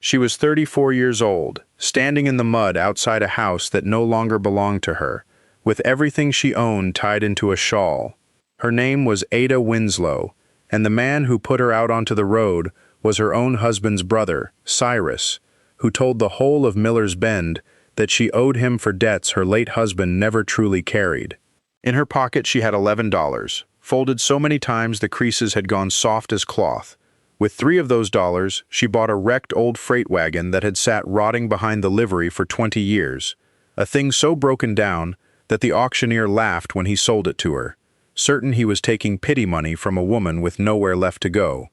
She was 34 years old, standing in the mud outside a house that no longer belonged to her, with everything she owned tied into a shawl. Her name was Ada Winslow, and the man who put her out onto the road was her own husband's brother, Cyrus, who told the whole of Miller's Bend that she owed him for debts her late husband never truly carried. In her pocket she had $11, folded so many times the creases had gone soft as cloth. With 3 of those dollars, she bought a wrecked old freight wagon that had sat rotting behind the livery for 20 years, a thing so broken down that the auctioneer laughed when he sold it to her, certain he was taking pity money from a woman with nowhere left to go.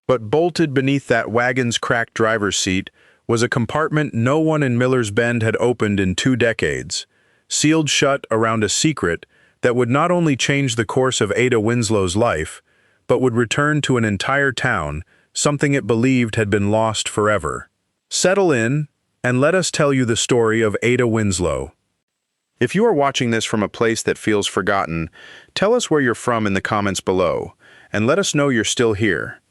But bolted beneath that wagon's cracked driver's seat was a compartment no one in Miller's Bend had opened in 2 decades, sealed shut around a secret that would not only change the course of Ada Winslow's life, but would return to an entire town something it believed had been lost forever. Settle in, and let us tell you the story of Ada Winslow. If you are watching this from a place that feels forgotten, tell us where you're from in the comments below, and let us know you're still here.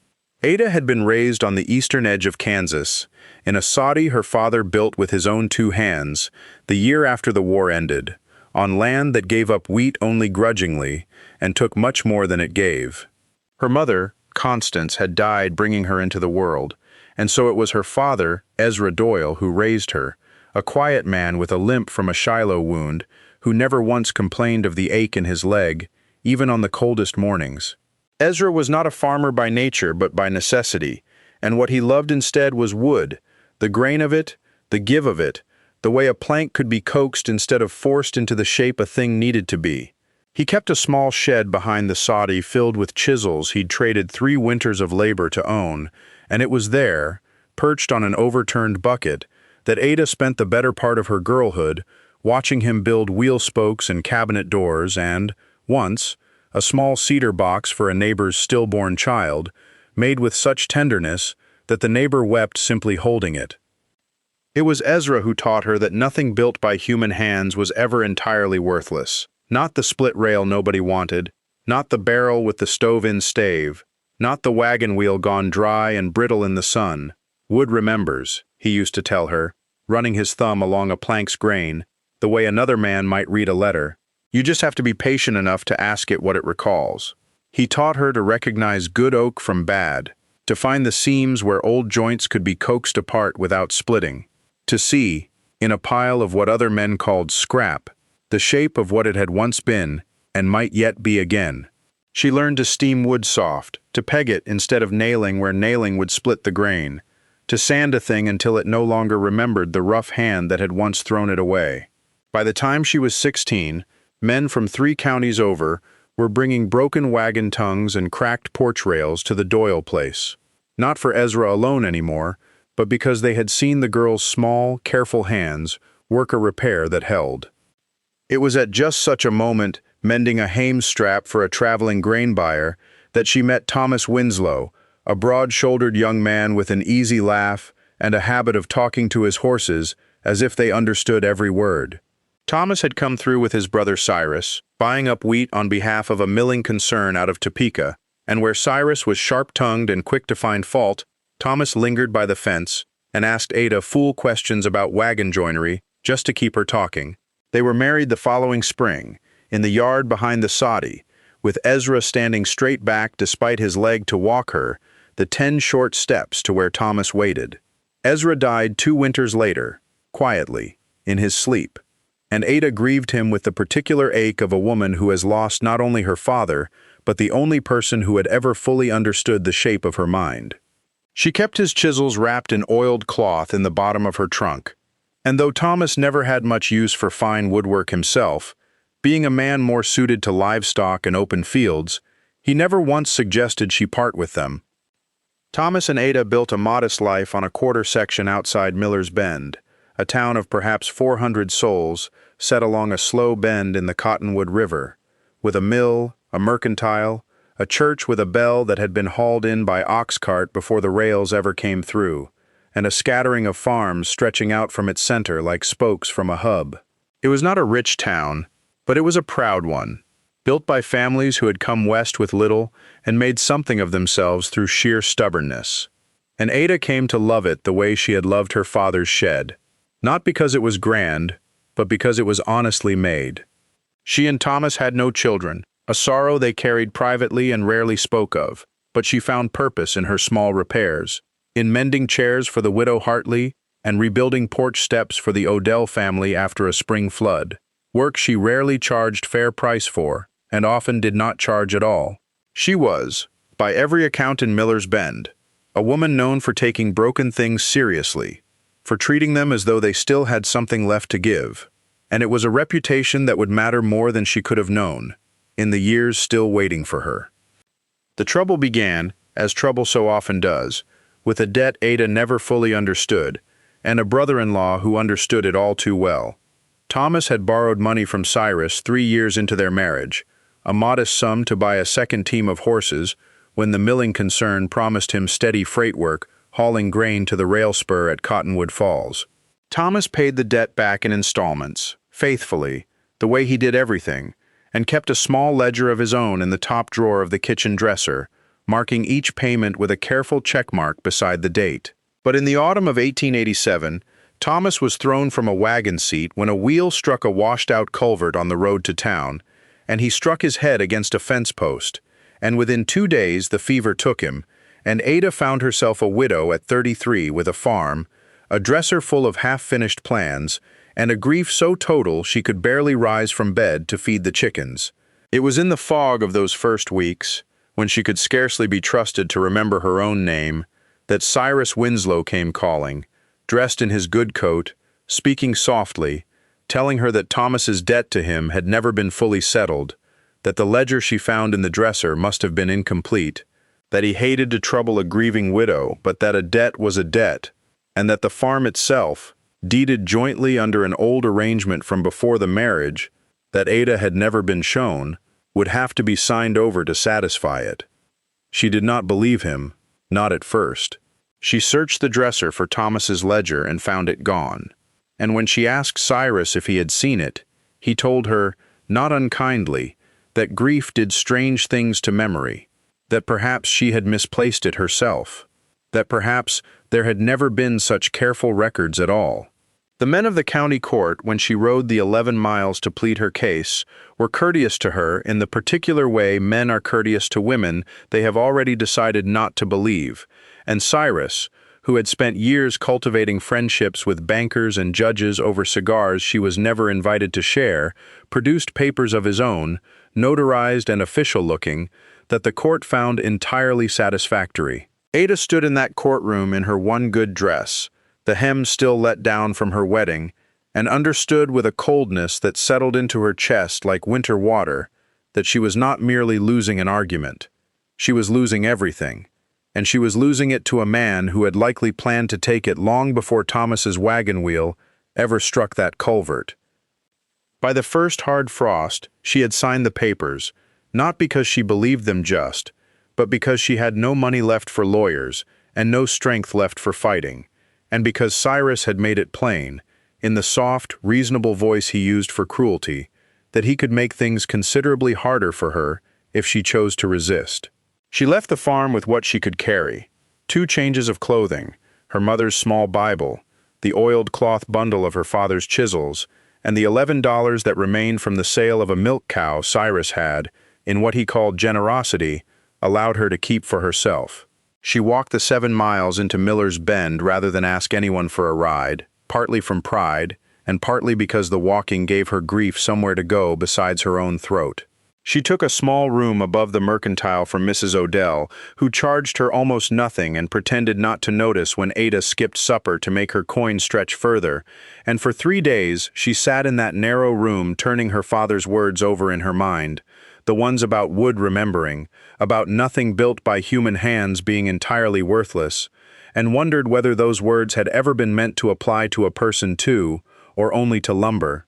Ada had been raised on the eastern edge of Kansas, in a soddy her father built with his own 2 hands, the year after the war ended, on land that gave up wheat only grudgingly and took much more than it gave. Her mother, Constance, had died bringing her into the world, and so it was her father, Ezra Doyle, who raised her, a quiet man with a limp from a Shiloh wound, who never once complained of the ache in his leg, even on the coldest mornings. Ezra was not a farmer by nature but by necessity, and what he loved instead was wood, the grain of it, the give of it, the way a plank could be coaxed instead of forced into the shape a thing needed to be. He kept a small shed behind the soddy filled with chisels he'd traded 3 winters of labor to own, and it was there, perched on an overturned bucket, that Ada spent the better part of her girlhood, watching him build wheel spokes and cabinet doors and, once, a small cedar box for a neighbor's stillborn child, made with such tenderness that the neighbor wept simply holding it. It was Ezra who taught her that nothing built by human hands was ever entirely worthless. Not the split rail nobody wanted, not the barrel with the stove-in stave, not the wagon wheel gone dry and brittle in the sun. Wood remembers, he used to tell her, running his thumb along a plank's grain, the way another man might read a letter. You just have to be patient enough to ask it what it recalls. He taught her to recognize good oak from bad, to find the seams where old joints could be coaxed apart without splitting, to see, in a pile of what other men called scrap, the shape of what it had once been and might yet be again. She learned to steam wood soft, to peg it instead of nailing where nailing would split the grain, to sand a thing until it no longer remembered the rough hand that had once thrown it away. By the time she was 16, men from 3 counties over were bringing broken wagon tongues and cracked porch rails to the Doyle place, not for Ezra alone anymore, but because they had seen the girl's small, careful hands work a repair that held. It was at just such a moment, mending a hame strap for a traveling grain buyer, that she met Thomas Winslow, a broad-shouldered young man with an easy laugh and a habit of talking to his horses as if they understood every word. Thomas had come through with his brother Cyrus, buying up wheat on behalf of a milling concern out of Topeka, and where Cyrus was sharp-tongued and quick to find fault, Thomas lingered by the fence and asked Ada fool questions about wagon joinery just to keep her talking. They were married the following spring, in the yard behind the soddy, with Ezra standing straight back despite his leg to walk her, the 10 short steps to where Thomas waited. Ezra died 2 winters later, quietly, in his sleep, and Ada grieved him with the particular ache of a woman who has lost not only her father, but the only person who had ever fully understood the shape of her mind. She kept his chisels wrapped in oiled cloth in the bottom of her trunk, and though Thomas never had much use for fine woodwork himself, being a man more suited to livestock and open fields, he never once suggested she part with them. Thomas and Ada built a modest life on a quarter section outside Miller's Bend, a town of perhaps 400 souls set along a slow bend in the Cottonwood River, with a mill, a mercantile, a church with a bell that had been hauled in by ox cart before the rails ever came through, and a scattering of farms stretching out from its center like spokes from a hub. It was not a rich town, but it was a proud one, built by families who had come west with little and made something of themselves through sheer stubbornness. and Ada came to love it the way she had loved her father's shed. Not because it was grand, but because it was honestly made. She and Thomas had no children, a sorrow they carried privately and rarely spoke of, but she found purpose in her small repairs, in mending chairs for the widow Hartley and rebuilding porch steps for the Odell family after a spring flood, work she rarely charged fair price for, and often did not charge at all. She was, by every account in Miller's Bend, a woman known for taking broken things seriously, for treating them as though they still had something left to give, and it was a reputation that would matter more than she could have known, in the years still waiting for her. The trouble began, as trouble so often does, with a debt Ada never fully understood, and a brother-in-law who understood it all too well. Thomas had borrowed money from Cyrus 3 years into their marriage, a modest sum to buy a second team of horses, when the milling concern promised him steady freight work, hauling grain to the rail spur at Cottonwood Falls. Thomas paid the debt back in installments, faithfully, the way he did everything, and kept a small ledger of his own in the top drawer of the kitchen dresser, marking each payment with a careful checkmark beside the date. But in the autumn of 1887, Thomas was thrown from a wagon seat when a wheel struck a washed-out culvert on the road to town, and he struck his head against a fence post, and within 2 days the fever took him, and Ada found herself a widow at 33 with a farm, a dresser full of half-finished plans, and a grief so total she could barely rise from bed to feed the chickens. It was in the fog of those first weeks, when she could scarcely be trusted to remember her own name, that Cyrus Winslow came calling, dressed in his good coat, speaking softly, telling her that Thomas's debt to him had never been fully settled, that the ledger she found in the dresser must have been incomplete, that he hated to trouble a grieving widow, but that a debt was a debt, and that the farm itself, deeded jointly under an old arrangement from before the marriage, that Ada had never been shown, would have to be signed over to satisfy it. She did not believe him, not at first. She searched the dresser for Thomas's ledger and found it gone. And when she asked Cyrus if he had seen it, he told her, not unkindly, that grief did strange things to memory, that perhaps she had misplaced it herself, that perhaps there had never been such careful records at all. The men of the county court, when she rode the 11 miles to plead her case, were courteous to her in the particular way men are courteous to women they have already decided not to believe, and Cyrus, who had spent years cultivating friendships with bankers and judges over cigars she was never invited to share, produced papers of his own, notarized and official-looking, that the court found entirely satisfactory. Ada stood in that courtroom in her one good dress, the hem still let down from her wedding, and understood with a coldness that settled into her chest like winter water that she was not merely losing an argument. She was losing everything, and she was losing it to a man who had likely planned to take it long before Thomas's wagon wheel ever struck that culvert. By the first hard frost, she had signed the papers, not because she believed them just, but because she had no money left for lawyers and no strength left for fighting, and because Cyrus had made it plain, in the soft, reasonable voice he used for cruelty, that he could make things considerably harder for her if she chose to resist. She left the farm with what she could carry: 2 changes of clothing, her mother's small Bible, the oiled cloth bundle of her father's chisels, and the $11 that remained from the sale of a milk cow Cyrus had, in what he called generosity, allowed her to keep for herself. She walked the 7 miles into Miller's Bend rather than ask anyone for a ride, partly from pride, and partly because the walking gave her grief somewhere to go besides her own throat. She took a small room above the mercantile from Mrs. Odell, who charged her almost nothing and pretended not to notice when Ada skipped supper to make her coin stretch further, and for 3 days she sat in that narrow room turning her father's words over in her mind, the ones about wood remembering, about nothing built by human hands being entirely worthless, and wondered whether those words had ever been meant to apply to a person too, or only to lumber.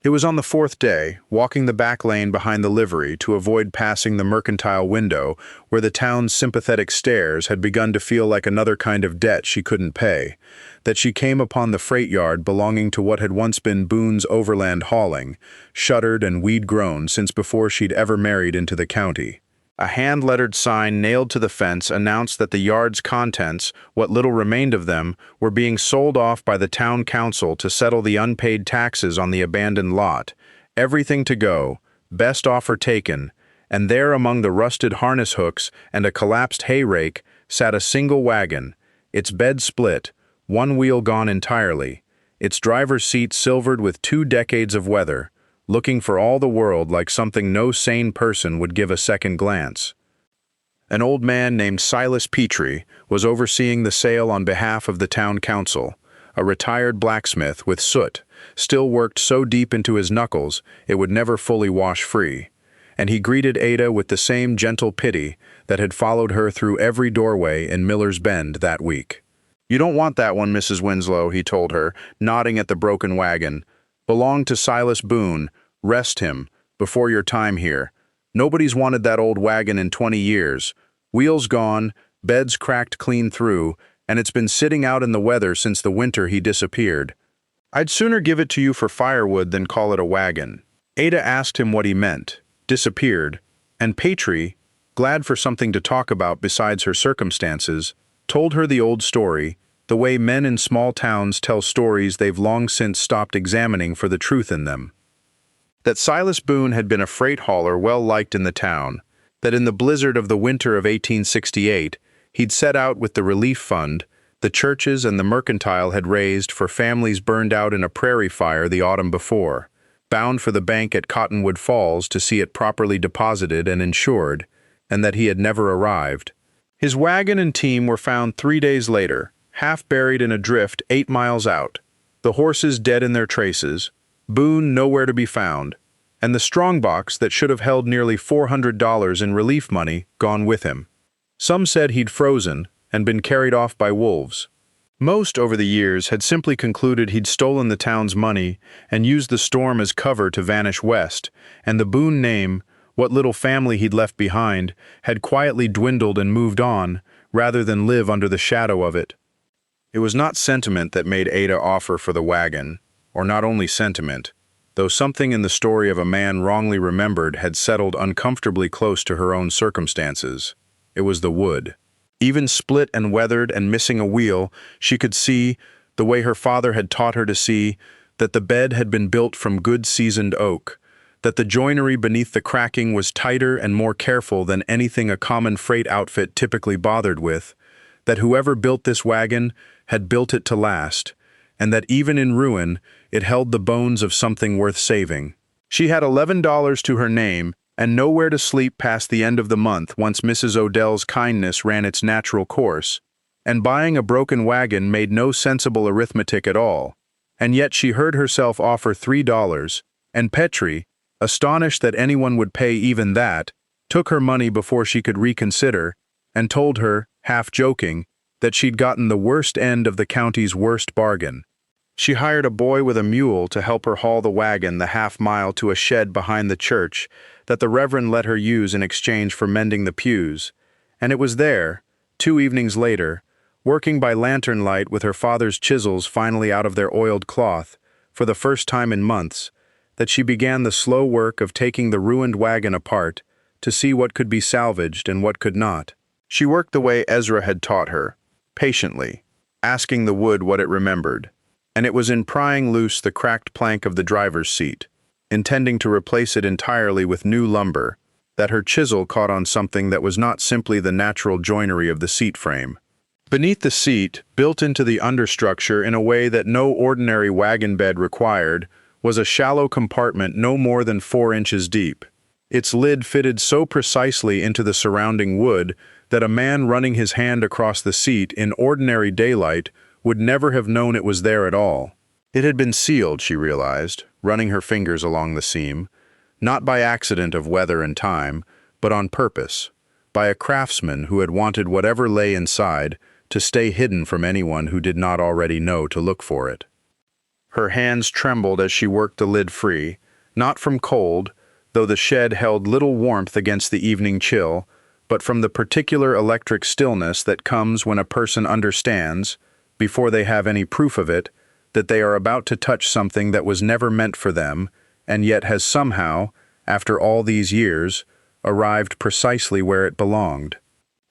It was on the 4th day, walking the back lane behind the livery to avoid passing the mercantile window, where the town's sympathetic stares had begun to feel like another kind of debt she couldn't pay, that she came upon the freight yard belonging to what had once been Boone's Overland Hauling, shuttered and weed-grown since before she'd ever married into the county. A hand-lettered sign nailed to the fence announced that the yard's contents, what little remained of them, were being sold off by the town council to settle the unpaid taxes on the abandoned lot. Everything to go, best offer taken, and there among the rusted harness hooks and a collapsed hay rake sat a single wagon, its bed split, one wheel gone entirely, its driver's seat silvered with 2 decades of weather, looking for all the world like something no sane person would give a second glance. An old man named Silas Petrie was overseeing the sale on behalf of the town council, a retired blacksmith with soot, still worked so deep into his knuckles it would never fully wash free, and he greeted Ada with the same gentle pity that had followed her through every doorway in Miller's Bend that week. "You don't want that one, Mrs. Winslow," he told her, nodding at the broken wagon. "Belonged to Silas Boone. Rest him, before your time here. Nobody's wanted that old wagon in 20 years. Wheels gone, beds cracked clean through, and it's been sitting out in the weather since the winter he disappeared. I'd sooner give it to you for firewood than call it a wagon." Ada asked him what he meant, disappeared, and Petrie, glad for something to talk about besides her circumstances, told her the old story, the way men in small towns tell stories they've long since stopped examining for the truth in them. That Silas Boone had been a freight hauler well liked in the town, that in the blizzard of the winter of 1868 he'd set out with the relief fund the churches and the mercantile had raised for families burned out in a prairie fire the autumn before, bound for the bank at Cottonwood Falls to see it properly deposited and insured, and that he had never arrived. His wagon and team were found 3 days later, half buried in a drift 8 miles out, the horses dead in their traces, Boone nowhere to be found, and the strongbox that should have held nearly $400 in relief money gone with him. Some said he'd frozen and been carried off by wolves. Most over the years had simply concluded he'd stolen the town's money and used the storm as cover to vanish west, and the Boone name, what little family he'd left behind, had quietly dwindled and moved on, rather than live under the shadow of it. It was not sentiment that made Ada offer for the wagon, or not only sentiment, though something in the story of a man wrongly remembered had settled uncomfortably close to her own circumstances. It was the wood. Even split and weathered and missing a wheel, she could see, the way her father had taught her to see, that the bed had been built from good seasoned oak, that the joinery beneath the cracking was tighter and more careful than anything a common freight outfit typically bothered with, that whoever built this wagon had built it to last, and that even in ruin, it held the bones of something worth saving. She had $11 to her name, and nowhere to sleep past the end of the month once Mrs. Odell's kindness ran its natural course, and buying a broken wagon made no sensible arithmetic at all, and yet she heard herself offer $3, and Petrie, astonished that anyone would pay even that, took her money before she could reconsider, and told her, half joking, that she'd gotten the worst end of the county's worst bargain. She hired a boy with a mule to help her haul the wagon the half-mile to a shed behind the church that the Reverend let her use in exchange for mending the pews, and it was there, 2 evenings later, working by lantern light with her father's chisels finally out of their oiled cloth, for the first time in months, that she began the slow work of taking the ruined wagon apart to see what could be salvaged and what could not. She worked the way Ezra had taught her, patiently, asking the wood what it remembered, and it was in prying loose the cracked plank of the driver's seat, intending to replace it entirely with new lumber, that her chisel caught on something that was not simply the natural joinery of the seat frame. Beneath the seat, built into the understructure in a way that no ordinary wagon bed required, was a shallow compartment no more than 4 inches deep. Its lid fitted so precisely into the surrounding wood that a man running his hand across the seat in ordinary daylight would never have known it was there at all. It had been sealed, she realized, running her fingers along the seam, not by accident of weather and time, but on purpose, by a craftsman who had wanted whatever lay inside to stay hidden from anyone who did not already know to look for it. Her hands trembled as she worked the lid free, not from cold, though the shed held little warmth against the evening chill, but from the particular electric stillness that comes when a person understands, before they have any proof of it, that they are about to touch something that was never meant for them, and yet has somehow, after all these years, arrived precisely where it belonged.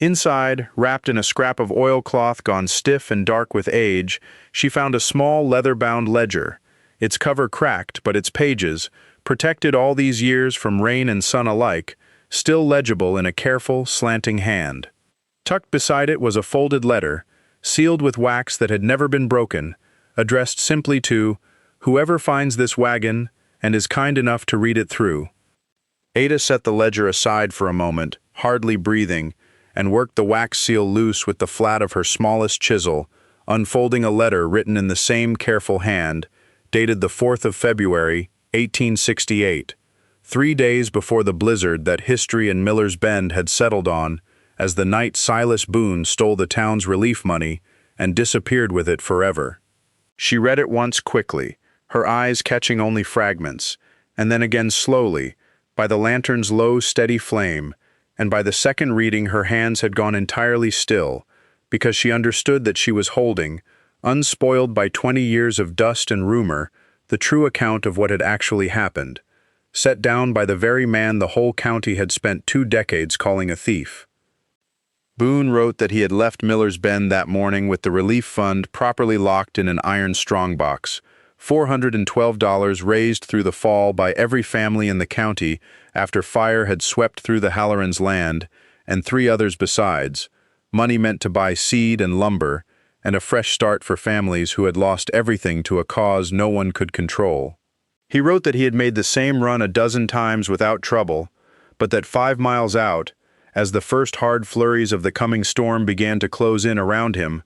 Inside, wrapped in a scrap of oilcloth gone stiff and dark with age, she found a small leather-bound ledger, its cover cracked but its pages, protected all these years from rain and sun alike, still legible in a careful, slanting hand. Tucked beside it was a folded letter, sealed with wax that had never been broken, addressed simply to whoever finds this wagon and is kind enough to read it through. Ada set the ledger aside for a moment, hardly breathing, and worked the wax seal loose with the flat of her smallest chisel, unfolding a letter written in the same careful hand, dated the 4th of February, 1868, 3 days before the blizzard that history and Miller's Bend had settled on, as the night Silas Boone stole the town's relief money and disappeared with it forever. She read it once quickly, her eyes catching only fragments, and then again slowly, by the lantern's low, steady flame, and by the second reading her hands had gone entirely still, because she understood that she was holding, unspoiled by 20 years of dust and rumor, the true account of what had actually happened, set down by the very man the whole county had spent 2 decades calling a thief. Boone wrote that he had left Miller's Bend that morning with the relief fund properly locked in an iron strongbox, $412 raised through the fall by every family in the county after fire had swept through the Halloran's land, and 3 others besides, money meant to buy seed and lumber, and a fresh start for families who had lost everything to a cause no one could control. He wrote that he had made the same run a dozen times without trouble, but that 5 miles out, as the first hard flurries of the coming storm began to close in around him,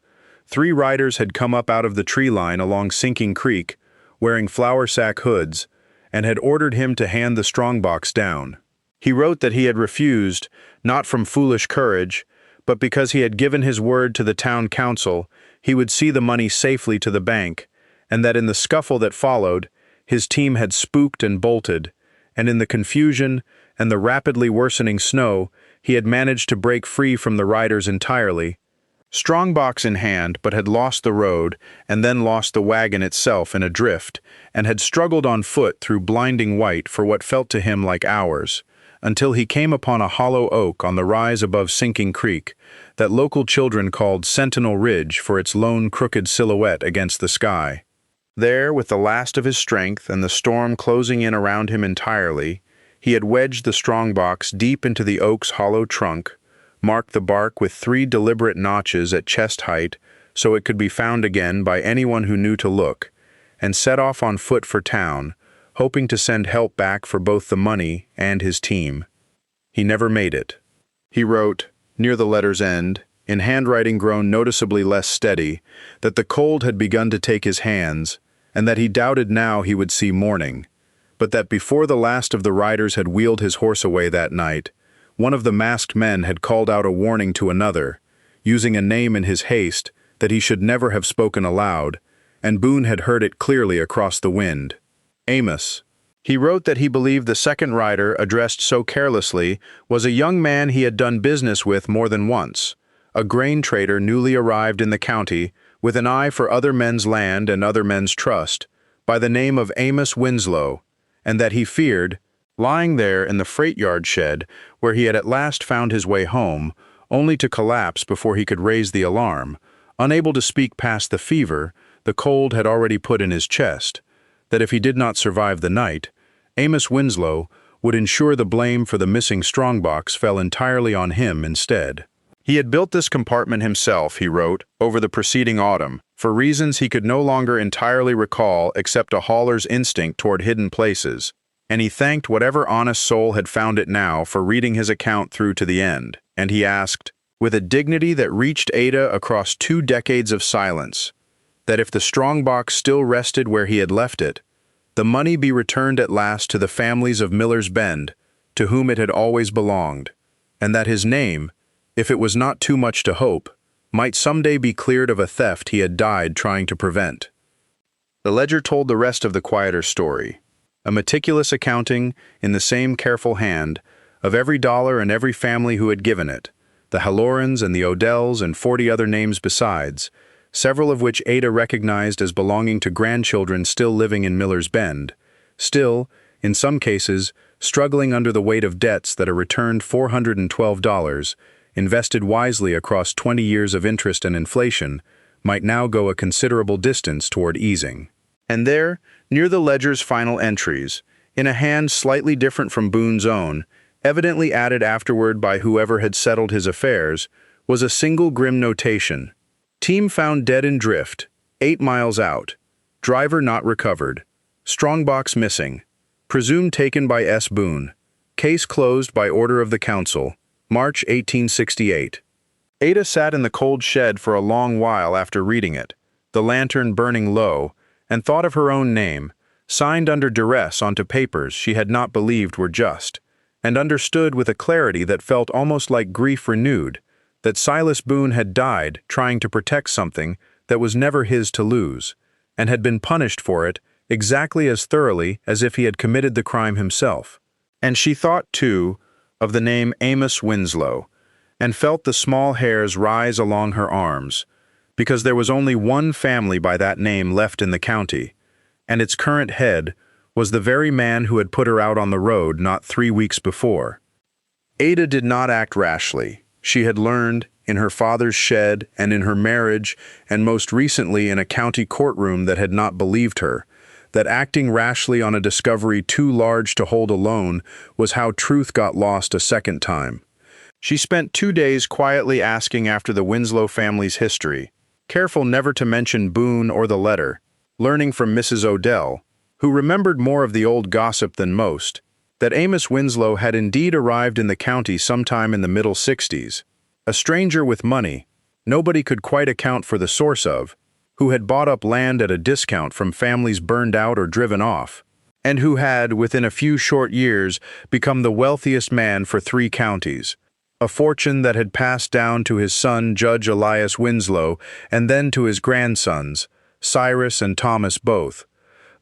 3 riders had come up out of the tree line along Sinking Creek, wearing flour sack hoods, and had ordered him to hand the strongbox down. He wrote that he had refused, not from foolish courage, but because he had given his word to the town council he would see the money safely to the bank, and that in the scuffle that followed, his team had spooked and bolted, and in the confusion and the rapidly worsening snow, he had managed to break free from the riders entirely, strongbox in hand, but had lost the road and then lost the wagon itself in a drift, and had struggled on foot through blinding white for what felt to him like hours, until he came upon a hollow oak on the rise above Sinking Creek that local children called Sentinel Ridge for its lone crooked silhouette against the sky. There, with the last of his strength and the storm closing in around him entirely, he had wedged the strongbox deep into the oak's hollow trunk, marked the bark with 3 deliberate notches at chest height so it could be found again by anyone who knew to look, and set off on foot for town, hoping to send help back for both the money and his team. He never made it. He wrote, near the letter's end, in handwriting grown noticeably less steady, that the cold had begun to take his hands, and that he doubted now he would see morning, but that before the last of the riders had wheeled his horse away that night, one of the masked men had called out a warning to another, using a name in his haste that he should never have spoken aloud, and Boone had heard it clearly across the wind. Amos. He wrote that he believed the second rider, addressed so carelessly, was a young man he had done business with more than once, a grain trader newly arrived in the county, with an eye for other men's land and other men's trust, by the name of Amos Winslow, and that he feared, lying there in the freight yard shed where he had at last found his way home, only to collapse before he could raise the alarm, unable to speak past the fever the cold had already put in his chest, that if he did not survive the night, Amos Winslow would ensure the blame for the missing strongbox fell entirely on him instead. He had built this compartment himself, he wrote, over the preceding autumn, for reasons he could no longer entirely recall except a hauler's instinct toward hidden places, and he thanked whatever honest soul had found it now for reading his account through to the end, and he asked, with a dignity that reached Ada across 2 decades of silence, that if the strongbox still rested where he had left it, the money be returned at last to the families of Miller's Bend, to whom it had always belonged, and that his name, if it was not too much to hope, might someday be cleared of a theft he had died trying to prevent. The ledger told the rest of the quieter story, a meticulous accounting, in the same careful hand, of every dollar and every family who had given it, the Hallorans and the Odells and 40 other names besides, several of which Ada recognized as belonging to grandchildren still living in Miller's Bend, still, in some cases, struggling under the weight of debts that a returned $412, invested wisely across 20 years of interest and inflation, might now go a considerable distance toward easing. And there, near the ledger's final entries, in a hand slightly different from Boone's own, evidently added afterward by whoever had settled his affairs, was a single grim notation. Team found dead in drift, 8 miles out. Driver not recovered. Strongbox missing. Presumed taken by S. Boone. Case closed by order of the council. March 1868. Ada sat in the cold shed for a long while after reading it, the lantern burning low, and thought of her own name, signed under duress onto papers she had not believed were just, and understood with a clarity that felt almost like grief renewed, that Silas Boone had died trying to protect something that was never his to lose, and had been punished for it exactly as thoroughly as if he had committed the crime himself. And she thought, too, of the name Amos Winslow, and felt the small hairs rise along her arms, because there was only one family by that name left in the county, and its current head was the very man who had put her out on the road not 3 weeks before. Ada did not act rashly. She had learned, in her father's shed and in her marriage, and most recently in a county courtroom that had not believed her, that acting rashly on a discovery too large to hold alone was how truth got lost a second time. She spent 2 days quietly asking after the Winslow family's history, careful never to mention Boone or the letter, learning from Mrs. Odell, who remembered more of the old gossip than most, that Amos Winslow had indeed arrived in the county sometime in the middle 60s, a stranger with money, nobody could quite account for the source of, who had bought up land at a discount from families burned out or driven off, and who had, within a few short years, become the wealthiest man for 3 counties, a fortune that had passed down to his son Judge Elias Winslow and then to his grandsons, Cyrus and Thomas both,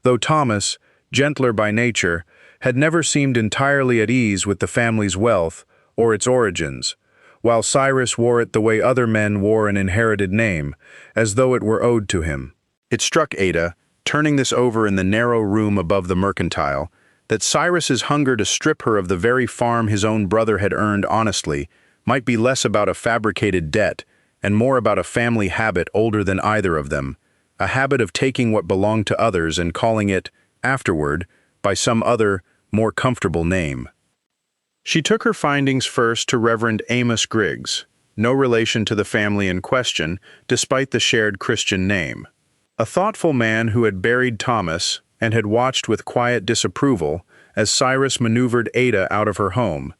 though Thomas, gentler by nature, had never seemed entirely at ease with the family's wealth or its origins, while Cyrus wore it the way other men wore an inherited name, as though it were owed to him. It struck Ada, turning this over in the narrow room above the mercantile, that Cyrus's hunger to strip her of the very farm his own brother had earned honestly might be less about a fabricated debt and more about a family habit older than either of them, a habit of taking what belonged to others and calling it, afterward, by some other, more comfortable name. She took her findings first to Reverend Amos Griggs, no relation to the family in question, despite the shared Christian name. A thoughtful man who had buried Thomas and had watched with quiet disapproval as Cyrus maneuvered Ada out of her home,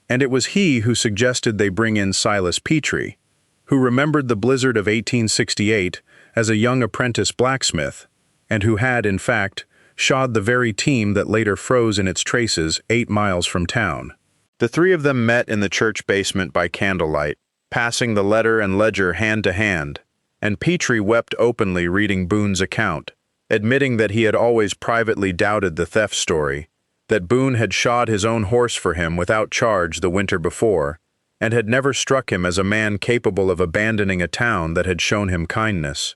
and it was he who suggested they bring in Silas Petrie, who remembered the blizzard of 1868 as a young apprentice blacksmith, and who had, in fact, shod the very team that later froze in its traces 8 miles from town. The 3 of them met in the church basement by candlelight, passing the letter and ledger hand to hand, and Petrie wept openly reading Boone's account, admitting that he had always privately doubted the theft story, that Boone had shod his own horse for him without charge the winter before, and had never struck him as a man capable of abandoning a town that had shown him kindness.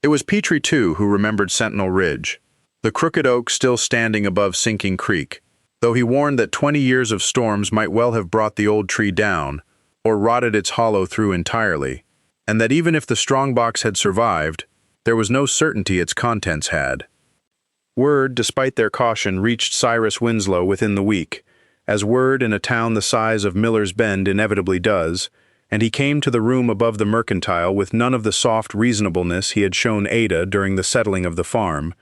It was Petrie, too, who remembered Sentinel Ridge, the crooked oak still standing above Sinking Creek, though he warned that 20 years of storms might well have brought the old tree down, or rotted its hollow through entirely, and that even if the strongbox had survived, there was no certainty its contents had. Word, despite their caution, reached Cyrus Winslow within the week, as word in a town the size of Miller's Bend inevitably does, and he came to the room above the mercantile with none of the soft reasonableness he had shown Ada during the settling of the farm,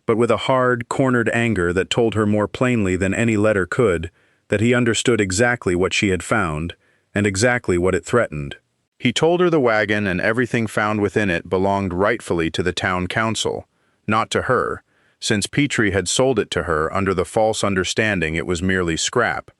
but with a hard, cornered anger that told her more plainly than any letter could that he understood exactly what she had found, and exactly what it threatened. He told her the wagon and everything found within it belonged rightfully to the town council, not to her, since Petrie had sold it to her under the false understanding it was merely scrap,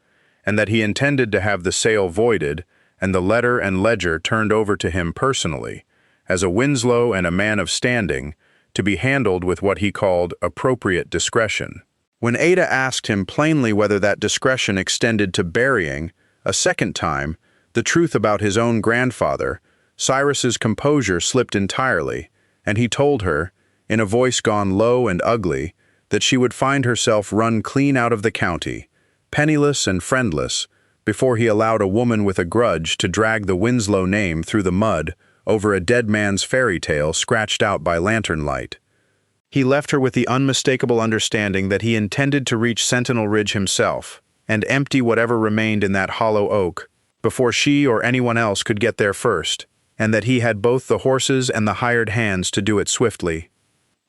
and that he intended to have the sale voided and the letter and ledger turned over to him personally, as a Winslow and a man of standing, to be handled with what he called appropriate discretion. When Ada asked him plainly whether that discretion extended to burying, a second time, the truth about his own grandfather, Cyrus's composure slipped entirely, and he told her, in a voice gone low and ugly, that she would find herself run clean out of the county, penniless and friendless, before he allowed a woman with a grudge to drag the Winslow name through the mud over a dead man's fairy tale scratched out by lantern light. He left her with the unmistakable understanding that he intended to reach Sentinel Ridge himself and empty whatever remained in that hollow oak before she or anyone else could get there first, and that he had both the horses and the hired hands to do it swiftly.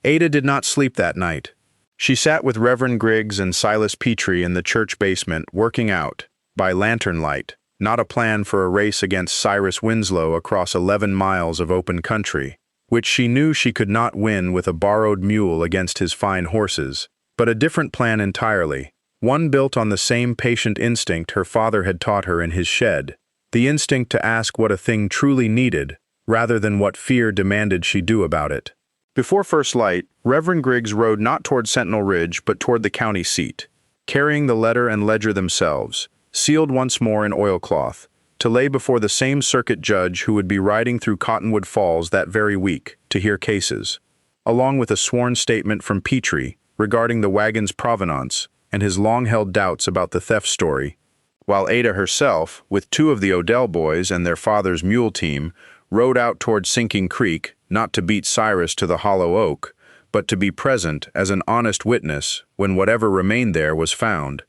Ada did not sleep that night. She sat with Reverend Griggs and Silas Petrie in the church basement working out, by lantern light, not a plan for a race against Cyrus Winslow across 11 miles of open country, which she knew she could not win with a borrowed mule against his fine horses, but a different plan entirely, one built on the same patient instinct her father had taught her in his shed, the instinct to ask what a thing truly needed, rather than what fear demanded she do about it. Before first light, Reverend Griggs rode not toward Sentinel Ridge but toward the county seat, carrying the letter and ledger themselves, sealed once more in oilcloth, to lay before the same circuit judge who would be riding through Cottonwood Falls that very week to hear cases, along with a sworn statement from Petrie regarding the wagon's provenance and his long-held doubts about the theft story, while Ada herself, with 2 of the Odell boys and their father's mule team, rode out toward Sinking Creek, not to beat Cyrus to the hollow oak, but to be present as an honest witness when whatever remained there was found,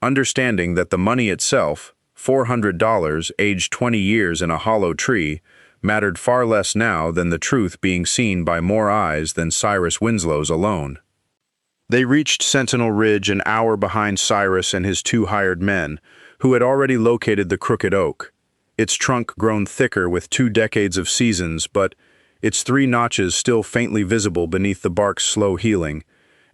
understanding that the money itself, $400 aged 20 years in a hollow tree, mattered far less now than the truth being seen by more eyes than Cyrus Winslow's alone. They reached Sentinel Ridge an hour behind Cyrus and his 2 hired men, who had already located the crooked oak, its trunk grown thicker with 2 decades of seasons, but its 3 notches still faintly visible beneath the bark's slow healing,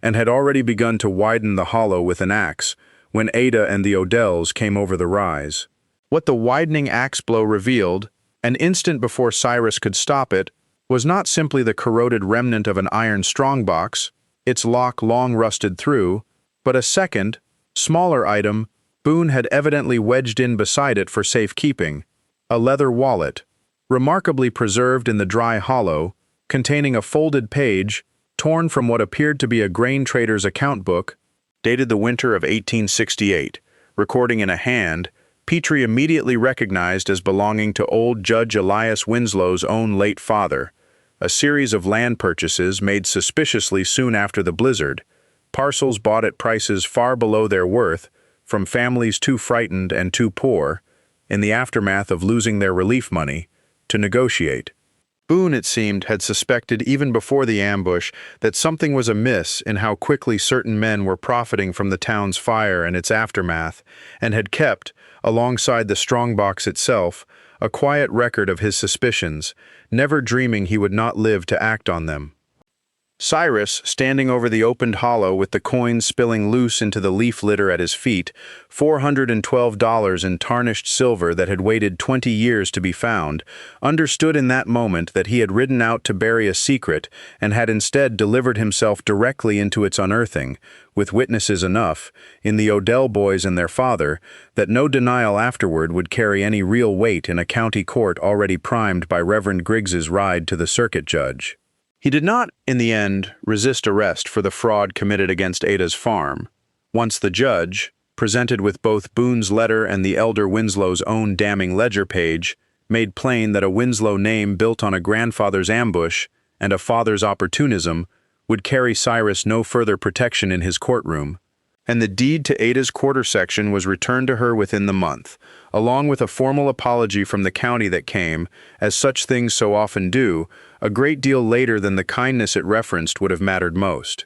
and had already begun to widen the hollow with an axe when Ada and the Odells came over the rise. What the widening axe blow revealed, an instant before Cyrus could stop it, was not simply the corroded remnant of an iron strongbox, its lock long rusted through, but a second, smaller item Boone had evidently wedged in beside it for safekeeping, a leather wallet, remarkably preserved in the dry hollow, containing a folded page, torn from what appeared to be a grain trader's account book, dated the winter of 1868, recording in a hand Petrie immediately recognized as belonging to old Judge Elias Winslow's own late father, a series of land purchases made suspiciously soon after the blizzard, parcels bought at prices far below their worth from families too frightened and too poor, in the aftermath of losing their relief money, to negotiate. Boone, it seemed, had suspected even before the ambush that something was amiss in how quickly certain men were profiting from the town's fire and its aftermath, and had kept, alongside the strongbox itself, a quiet record of his suspicions, never dreaming he would not live to act on them. Cyrus, standing over the opened hollow with the coins spilling loose into the leaf litter at his feet, $412 in tarnished silver that had waited 20 years to be found, understood in that moment that he had ridden out to bury a secret and had instead delivered himself directly into its unearthing, with witnesses enough, in the Odell boys and their father, that no denial afterward would carry any real weight in a county court already primed by Reverend Griggs's ride to the circuit judge. He did not, in the end, resist arrest for the fraud committed against Ada's farm. Once the judge, presented with both Boone's letter and the elder Winslow's own damning ledger page, made plain that a Winslow name built on a grandfather's ambush and a father's opportunism would carry Cyrus no further protection in his courtroom, and the deed to Ada's quarter section was returned to her within the month, along with a formal apology from the county that came, as such things so often do, a great deal later than the kindness it referenced would have mattered most.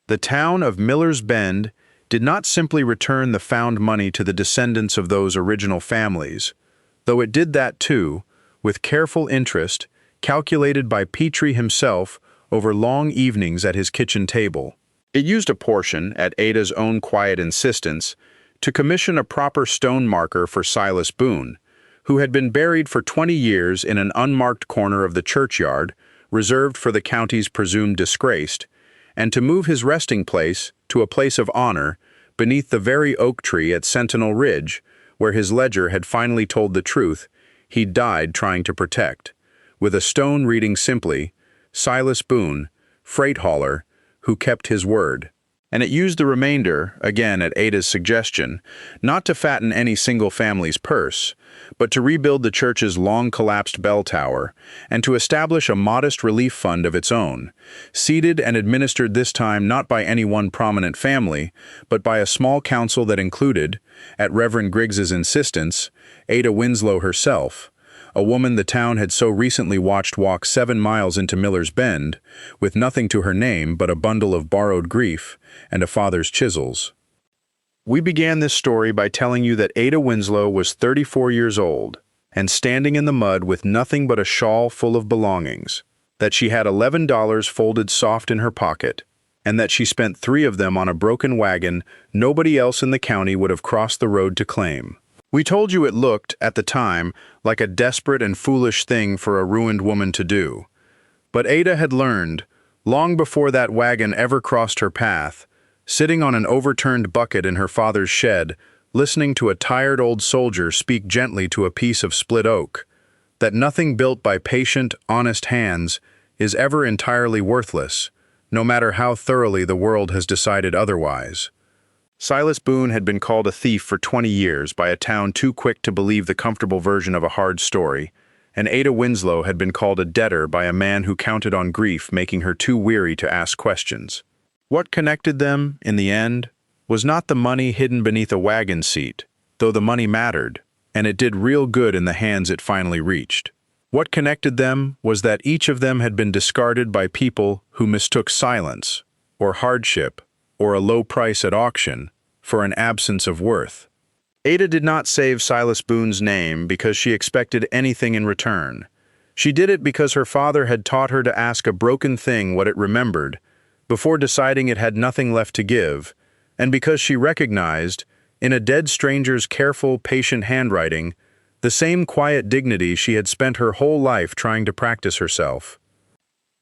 The town of Miller's Bend did not simply return the found money to the descendants of those original families, though it did that too, with careful interest, calculated by Petrie himself over long evenings at his kitchen table. It used a portion, at Ada's own quiet insistence, to commission a proper stone marker for Silas Boone, who had been buried for 20 years in an unmarked corner of the churchyard, reserved for the county's presumed disgraced, and to move his resting place to a place of honor beneath the very oak tree at Sentinel Ridge, where his ledger had finally told the truth he'd died trying to protect, with a stone reading simply, Silas Boone, freight hauler, who kept his word. and it used the remainder, again at Ada's suggestion, not to fatten any single family's purse, but to rebuild the church's long-collapsed bell tower and to establish a modest relief fund of its own, seated and administered this time not by any one prominent family, but by a small council that included, at Reverend Griggs's insistence, Ada Winslow herself, a woman the town had so recently watched walk 7 miles into Miller's Bend, with nothing to her name but a bundle of borrowed grief and a father's chisels. We began this story by telling you that Ada Winslow was 34 years old and standing in the mud with nothing but a shawl full of belongings, that she had $11 folded soft in her pocket, and that she spent 3 of them on a broken wagon nobody else in the county would have crossed the road to claim. We told you it looked, at the time, like a desperate and foolish thing for a ruined woman to do. But Ada had learned, long before that wagon ever crossed her path, sitting on an overturned bucket in her father's shed, listening to a tired old soldier speak gently to a piece of split oak, that nothing built by patient, honest hands is ever entirely worthless, no matter how thoroughly the world has decided otherwise. Silas Boone had been called a thief for 20 years by a town too quick to believe the comfortable version of a hard story, and Ada Winslow had been called a debtor by a man who counted on grief making her too weary to ask questions. What connected them, in the end, was not the money hidden beneath a wagon seat, though the money mattered, and it did real good in the hands it finally reached. What connected them was that each of them had been discarded by people who mistook silence, or hardship, or a low price at auction, for an absence of worth. Ada did not save Silas Boone's name because she expected anything in return. She did it because her father had taught her to ask a broken thing what it remembered, before deciding it had nothing left to give, and because she recognized, in a dead stranger's careful, patient handwriting, the same quiet dignity she had spent her whole life trying to practice herself.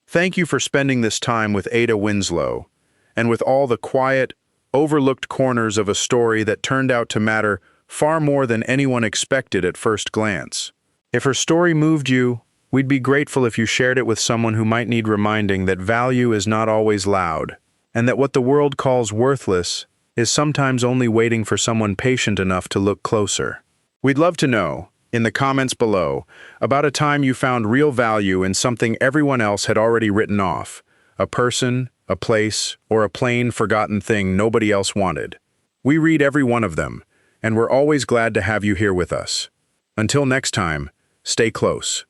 Thank you for spending this time with Ada Winslow, and with all the quiet, overlooked corners of a story that turned out to matter far more than anyone expected at first glance. If her story moved you, we'd be grateful if you shared it with someone who might need reminding that value is not always loud, and that what the world calls worthless is sometimes only waiting for someone patient enough to look closer. We'd love to know, in the comments below, about a time you found real value in something everyone else had already written off, a person, a place, or a plain, forgotten thing nobody else wanted. We read every one of them, and we're always glad to have you here with us. Until next time, stay close.